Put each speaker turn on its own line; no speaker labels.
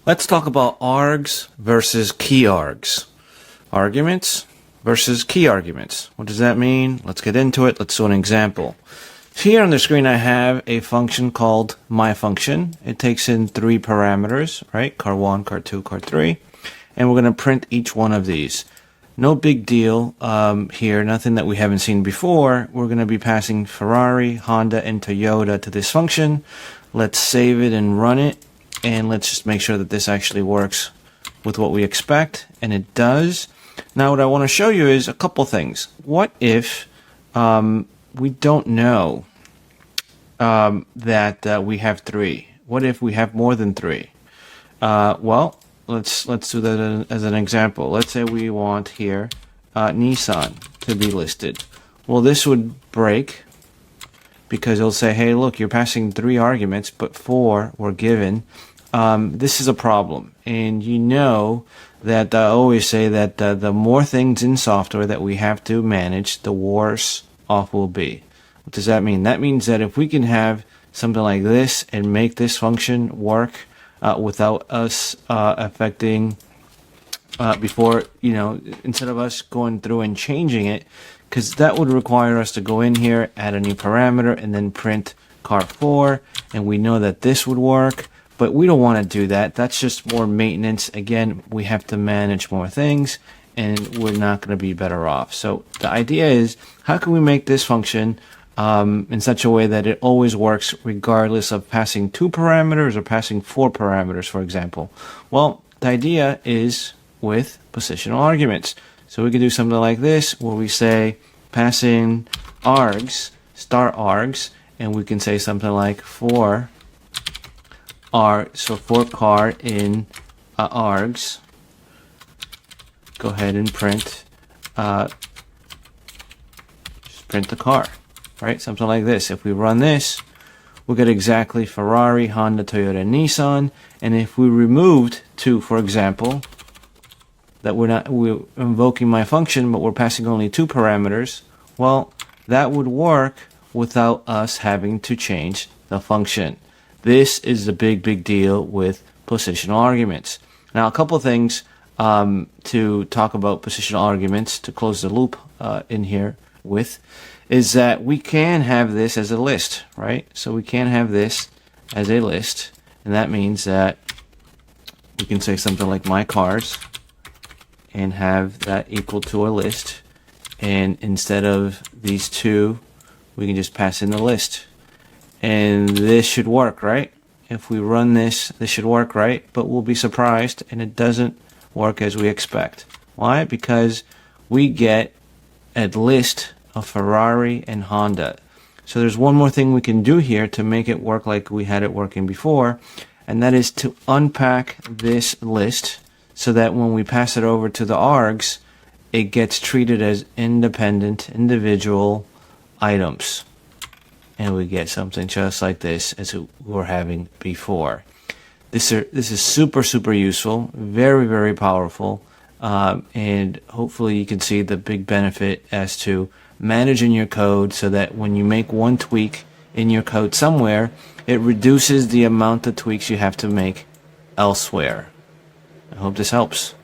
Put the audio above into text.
Let's talk about args versus key args. Arguments versus key arguments. What does that mean? Let's get into it. Let's do an example. Here on the screen I have a function called myFunction. It takes in 3 parameters, right? car1, car2, car3. And we're going to print each one of these. No big deal here, nothing that we haven't seen before. We're going to be passing Ferrari, Honda, and Toyota to this function. Let's save it and run it. And let's just make sure that this actually works with what we expect. And it does. Now what I want to show you is a couple things. What if we don't know that we have 3? What if we have more than 3? Well, let's do that as an example. Let's say we want here Nissan to be listed. Well, this would break because it'll say, hey, look, you're passing 3 arguments, but 4 were given. This is a problem, and you know that I always say that the more things in software that we have to manage, the worse off will be. What does that mean? That means that if we can have something like this and make this function work without us affecting before, instead of us going through and changing it, because that would require us to go in here, add a new parameter, and then print car4, and we know that this would work. But we don't want to do that. That's just more maintenance. Again, we have to manage more things, and we're not going to be better off. So the idea is, how can we make this function in such a way that it always works regardless of passing 2 parameters or passing 4 parameters, for example? Well, the idea is with positional arguments. So we can do something like this, where we say passing args, star args, and we can say something like for car in args, go ahead and print, just print the car, right? Something like this. If we run this, we'll get exactly Ferrari, Honda, Toyota, and Nissan. And if we removed 2, for example, that we're invoking myFunction, but we're passing only 2 parameters, well, that would work without us having to change the function. This is the big deal with positional arguments. Now, a couple things to talk about positional arguments to close the loop in here with is that we can have this as a list, right? So we can have this as a list, and that means that we can say something like my cars and have that equal to a list. And instead of these 2, we can just pass in the list. And this should work, right? If we run this, this should work, right? But we'll be surprised, and it doesn't work as we expect. Why? Because we get a list of Ferrari and Honda. So there's one more thing we can do here to make it work like we had it working before, and that is to unpack this list so that when we pass it over to the args, it gets treated as independent, individual items. And we get something just like this as we were having before. This is super useful, very powerful, and hopefully you can see the big benefit as to managing your code so that when you make one tweak in your code somewhere, it reduces the amount of tweaks you have to make elsewhere. I hope this helps.